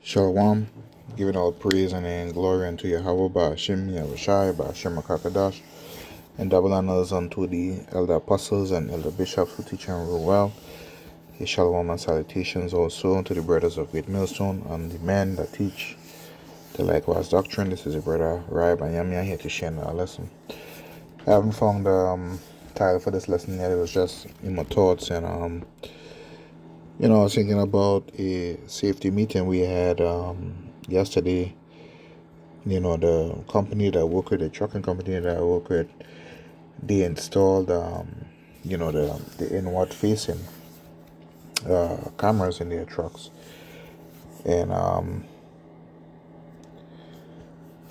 Shalom, giving all praise and glory unto Yahweh Ba'ashim Yahushai Ba'ashim Akakadash, and double honors unto the elder apostles and elder bishops who teach and rule well. His shalom and salutations also to the brothers of Great Millstone and the men that teach the likewise doctrine. This is your brother Rai Banyamia here to share our lesson. I haven't found the title for this lesson yet. It was just in my thoughts, and I was thinking about a safety meeting we had yesterday. The company that I work with, the trucking company that I work with, they installed, the inward facing cameras in their trucks. And, I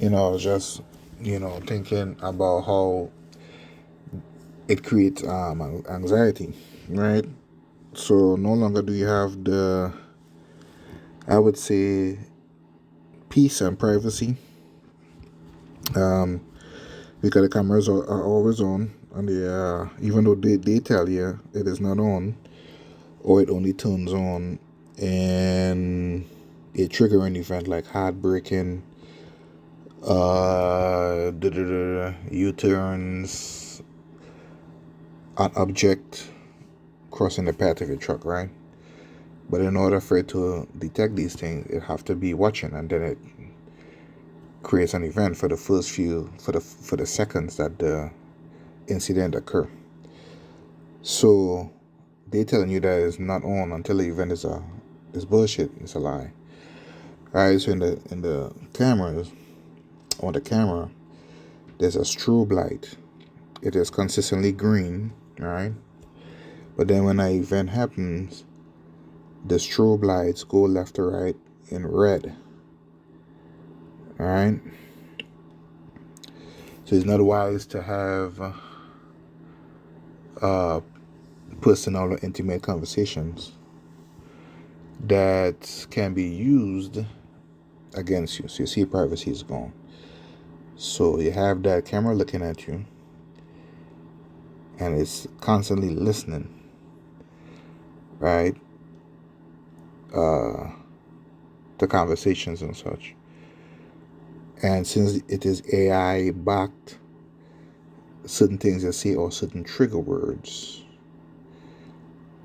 was just, thinking about how it creates anxiety, right? So no longer do you have I would say, peace and privacy. Because the cameras are always on, and even though they tell you it is not on, or it only turns on and a triggering event like heartbreaking, U-turns, an object crossing the path of your truck, right? But in order for it to detect these things, it have to be watching, and then it creates an event for the first for the seconds that the incident occur. So they telling you that it's not on until the event is bullshit. It's a lie. Alright, so in the cameras, on the camera, there's a strobe light. It is consistently green, right? But then when an event happens, the strobe lights go left to right in red. Alright? So it's not wise to have personal or intimate conversations that can be used against you. So you see privacy is gone. So you have that camera looking at you, and it's constantly listening, right? To conversations and such. And since it is AI backed, certain things you say or certain trigger words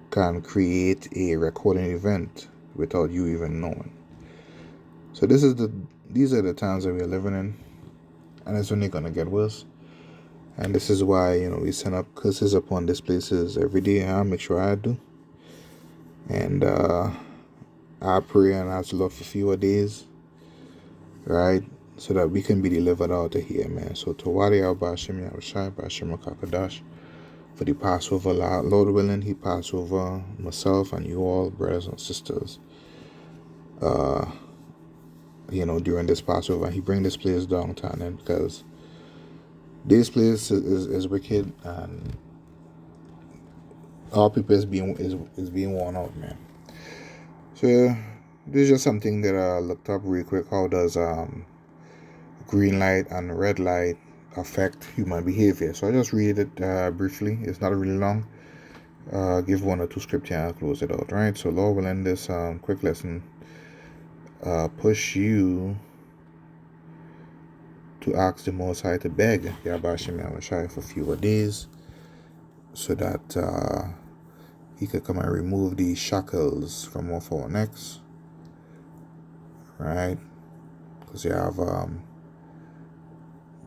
can create a recording event without you even knowing. So these are the times that we're living in, and it's only gonna get worse. And this is why we send up curses upon these places every day. I make sure I do, and I pray and ask the Lord for fewer days, right? So that we can be delivered out of here, man. So to Wadi Al Bashim Yahushai Bashim Kakadash for the Passover, Lord willing, He pass over myself and you all, brothers and sisters, during this Passover. He bring this place down to an end, because this place is wicked, and all people is being worn out, man. So this is just something that I looked up real quick. How does green light and red light affect human behavior? So I just read it briefly. It's not really long. Give one or two scripture and close it out, right? So Lord will end this quick lesson push you to ask the Most High to beg Yahbashim Yahushai for fewer days, so that He could come and remove these shackles from off our necks, right? Because you have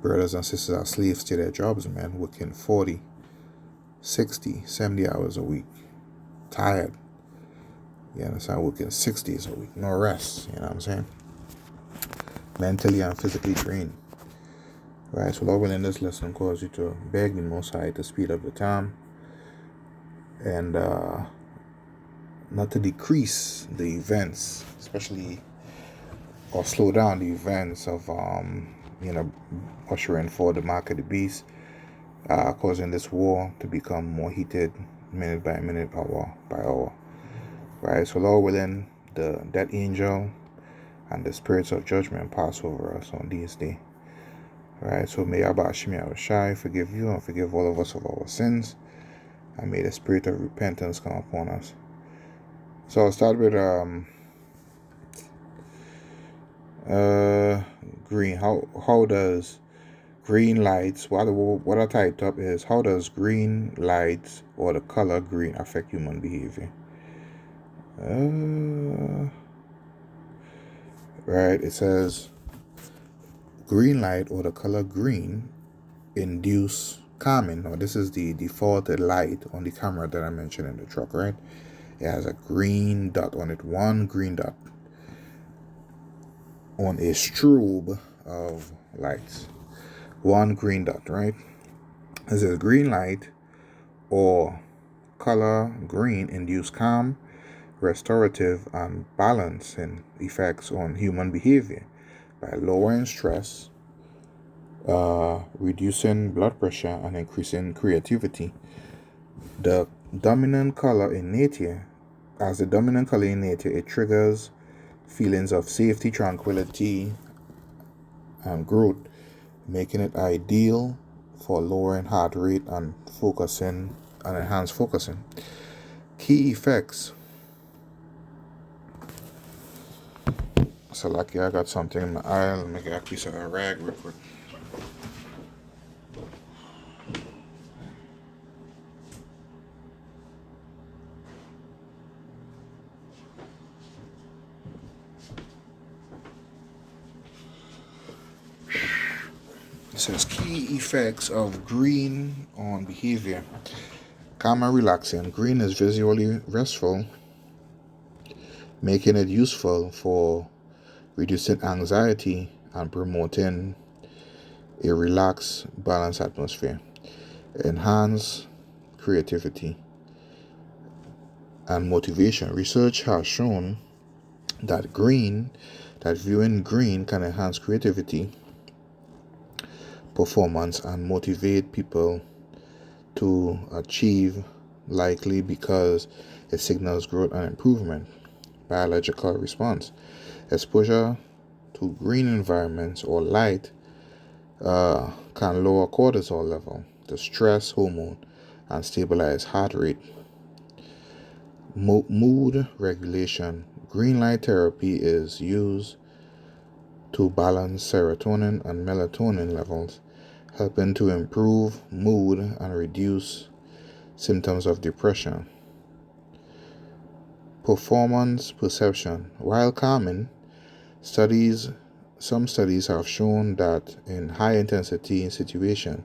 brothers and sisters are slaves to their jobs, man, working 40, 60, 70 hours a week, tired. You understand? Working 6 days a week, no rest. You know what I'm saying? Mentally and physically drained. Right? So Lord will in this lesson cause you to beg the Most High to speed up the time, and not to decrease the events, especially, or slow down the events of ushering for the mark of the beast, causing this war to become more heated minute by minute, hour by hour. Right? So Lord willing, that angel and the spirits of judgment pass over us on this day. Right? So may Abba Hashim Yahushai forgive you and forgive all of us of our sins, and may the spirit of repentance come upon us. So I'll start with Green. How does green lights? What I typed up is, how does green lights or the color green affect human behavior? Right. It says green light or the color green induce calming. Now this is the defaulted light on the camera that I mentioned in the truck, right? It has a green dot on it, one green dot on a strobe of lights. One green dot, right? It says green light or color green induce calm, restorative, and balancing effects on human behavior by lowering stress, reducing blood pressure, and increasing creativity. The dominant color in nature, as the dominant color in nature, it triggers feelings of safety, tranquility, and growth, making it ideal for lowering heart rate and focusing and enhanced focusing. Key effects. So lucky I got something in my eye. Let me get a piece of a rag real quick. It says key effects of green on behavior. Calm and relaxing. Green is visually restful, making it useful for reducing anxiety and promoting a relaxed, balanced atmosphere. Enhance creativity and motivation. Research has shown that viewing green can enhance creativity, performance, and motivate people to achieve, likely because it signals growth and improvement. Biological response. Exposure to green environments or light can lower cortisol level, the stress hormone, and stabilize heart rate. Mood regulation. Green light therapy is used to balance serotonin and melatonin levels, helping to improve mood and reduce symptoms of depression. Performance perception. While calming, some studies have shown that in high intensity situations,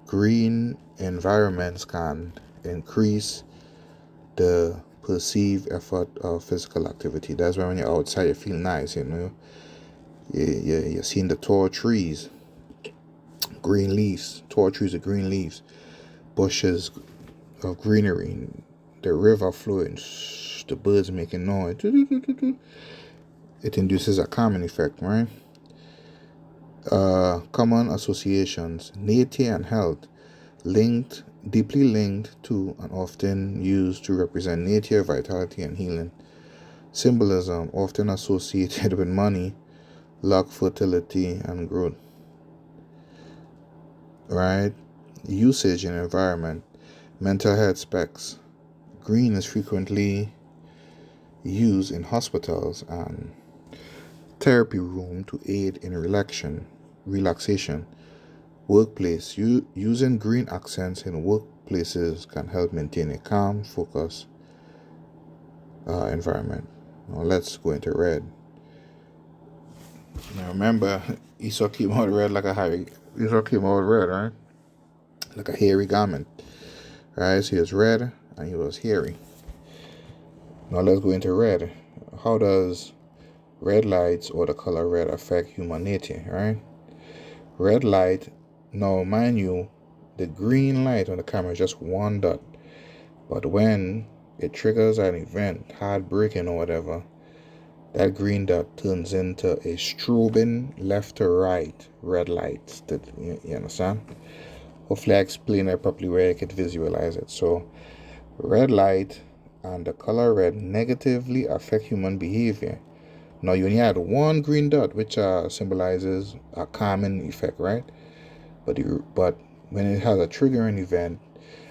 green environments can increase the perceived effort of physical activity. That's why when you're outside, you feel nice, You're seeing the tall trees, green leaves, tall trees with green leaves, bushes of greenery, the river flowing, the birds making noise. It induces a calming effect, right? Common associations. Nature and health, deeply linked to and often used to represent nature, vitality, and healing. Symbolism, often associated with money, luck, fertility, and growth. Right? Usage and environment. Mental health specs. Green is frequently used in hospitals and therapy room to aid in relaxation. Workplace. Using green accents in workplaces can help maintain a calm, focused environment. Now let's go into red. Now remember, Esau came out red like a hairy. Esau came out red, right? Like a hairy garment, right? So he was red and he was hairy. Now let's go into red. How does red lights or the color red affect human nature, right? Red light. Now, mind you, the green light on the camera is just one dot, but when it triggers an event, heartbreaking or whatever, that green dot turns into a strobing left to right red light. You understand? Hopefully I explain it properly where you can visualize it. So red light and the color red negatively affect human behavior. Now you only had one green dot, which symbolizes a calming effect, right? But when it has a triggering event,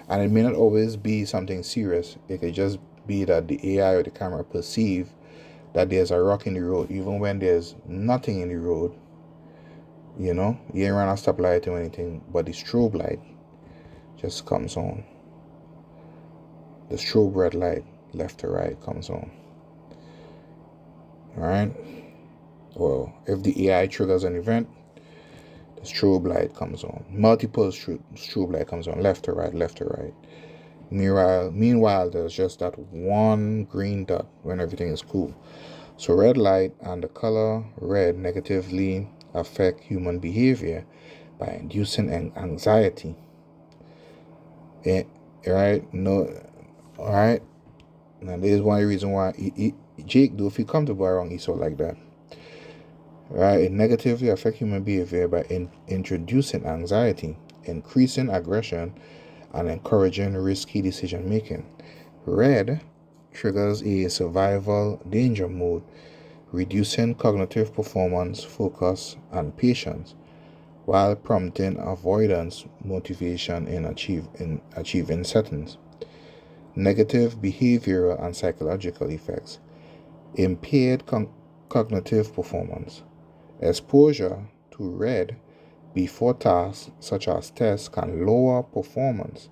and it may not always be something serious, it could just be that the AI or the camera perceive that there's a rock in the road, even when there's nothing in the road. You know, you ain't run a stoplight or anything, but the strobe light just comes on. The strobe red light, left to right, comes on. Alright? Well, if the AI triggers an event, the strobe light comes on. Multiple strobe light comes on, left to right, left to right. Meanwhile, there's just that one green dot when everything is cool. So red light and the color red negatively affect human behavior by inducing anxiety. Right? No, all right. Now this is one reason why Jake, though, if you come to buy wrong, he's so like that. Right? It negatively affects human behavior by introducing anxiety, increasing aggression, and encouraging risky decision making. Red triggers a survival danger mode, reducing cognitive performance, focus, and patience, while prompting avoidance motivation in achieving settings. Negative behavioral and psychological effects. Impaired cognitive performance. Exposure to red before tasks such as tests can lower performance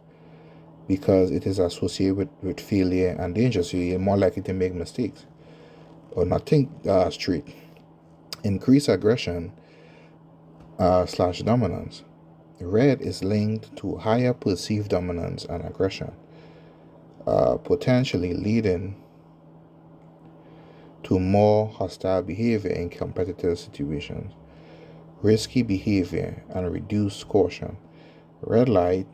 because it is associated with failure and danger, so you're more likely to make mistakes or not think straight. Increased aggression / dominance. Red is linked to higher perceived dominance and aggression, potentially leading to more hostile behavior in competitive situations. Risky behavior and reduced caution. Red light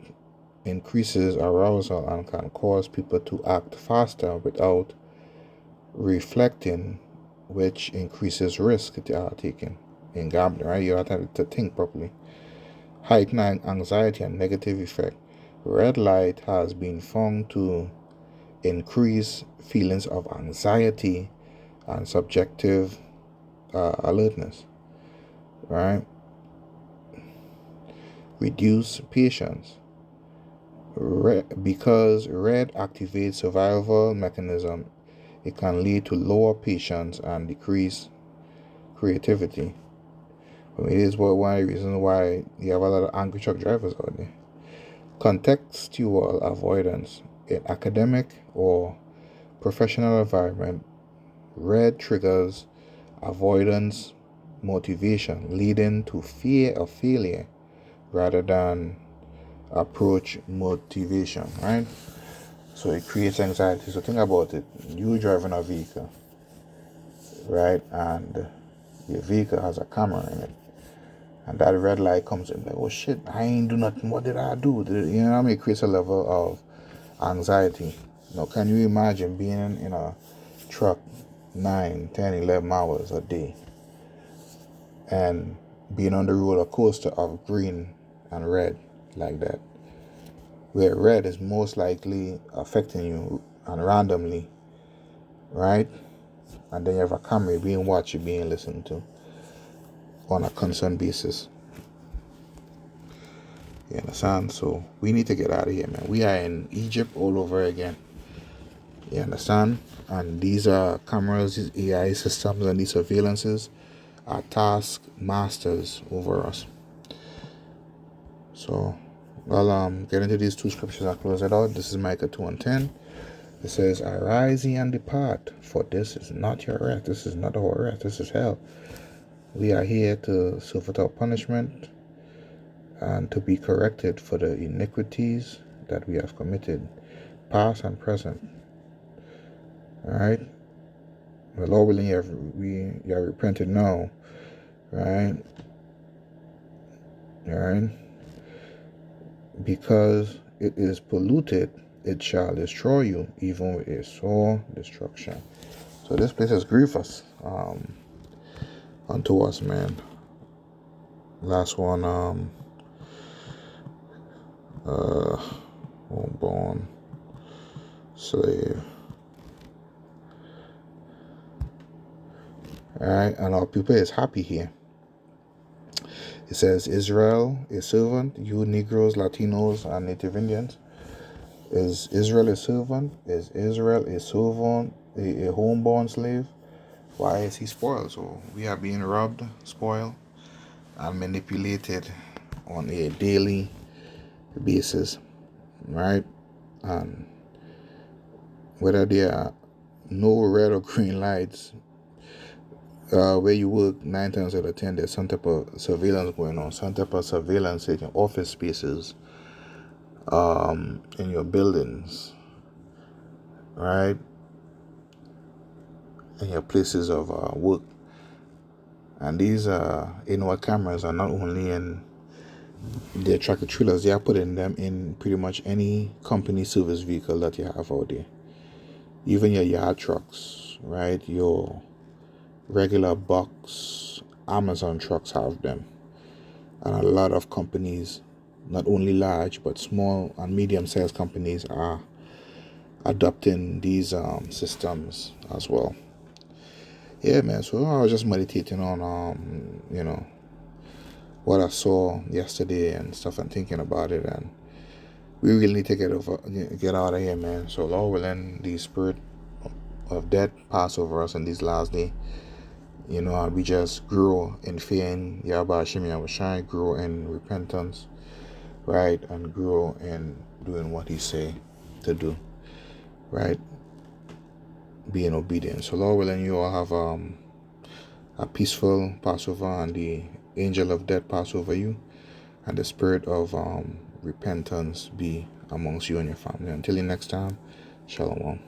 increases arousal and can cause people to act faster without reflecting, which increases risk they are taking in gambling, right? You have to think properly. Heightening anxiety and negative effect. Red light has been found to increase feelings of anxiety and subjective alertness, right? Reduce patience. Because red activates survival mechanism, it can lead to lower patience and decrease creativity. It is one of the reasons why you have a lot of angry truck drivers out there. Contextual avoidance. In academic or professional environment, red triggers avoidance motivation, leading to fear of failure rather than approach motivation, right? So it creates anxiety. So think about it. You driving a vehicle, right? And your vehicle has a camera in it. And that red light comes in, like, oh shit, I ain't do nothing. What did I do? You know what I mean? It creates a level of anxiety. Can you imagine being in a truck 9, 10, 11 hours a day and being on the roller coaster of green and red like that, where red is most likely affecting you and randomly, right? And then you have a camera being watched, being listened to on a constant basis. You understand? So we need to get out of here, man. We are in Egypt all over again. You understand? And these are cameras, these AI systems, and these surveillances are task masters over us. So, get into these two scriptures and close it out. This is Micah 2:10. It says, "Arise ye and depart, for this is not your rest. This is not our rest. This is hell. We are here to suffer our punishment and to be corrected for the iniquities that we have committed, past and present." All right. The Lord willing, you have repented now, right? All right. Because it is polluted, it shall destroy you, even with a sore destruction. So this place is grievous unto us, man. Last one, homeborn slave. Alright, and our people is happy here. It says, Israel a servant, you Negroes, Latinos, and Native Indians. Is Israel a servant? Is Israel a servant, a homeborn slave? Why is he spoiled? So we are being robbed, spoiled, and manipulated on a daily basis, right? And whether there are no red or green lights, where you work, 9 times out of 10, there's some type of surveillance going on, some type of surveillance in office spaces, in your buildings, right? In your places of work. And these in-wall cameras are not only in the tractor trailers, they are putting them in pretty much any company service vehicle that you have out there. Even your yard trucks, right? Your regular box Amazon trucks have them. And a lot of companies, not only large but small and medium-sized companies, are adopting these systems as well. Yeah, man. So I was just meditating on what I saw yesterday and stuff, and thinking about it, and we really need to get out of here, man. So Lord willing, the spirit of death pass over us in these last days. And we just grow in fear in Yahweh Hashem Yahushai, grow in repentance, right, and grow in doing what He say to do, right, being obedient. So Lord willing, you all have a peaceful Passover, and the angel of death pass over you, and the spirit of repentance be amongst you and your family. Until the next time, Shalom.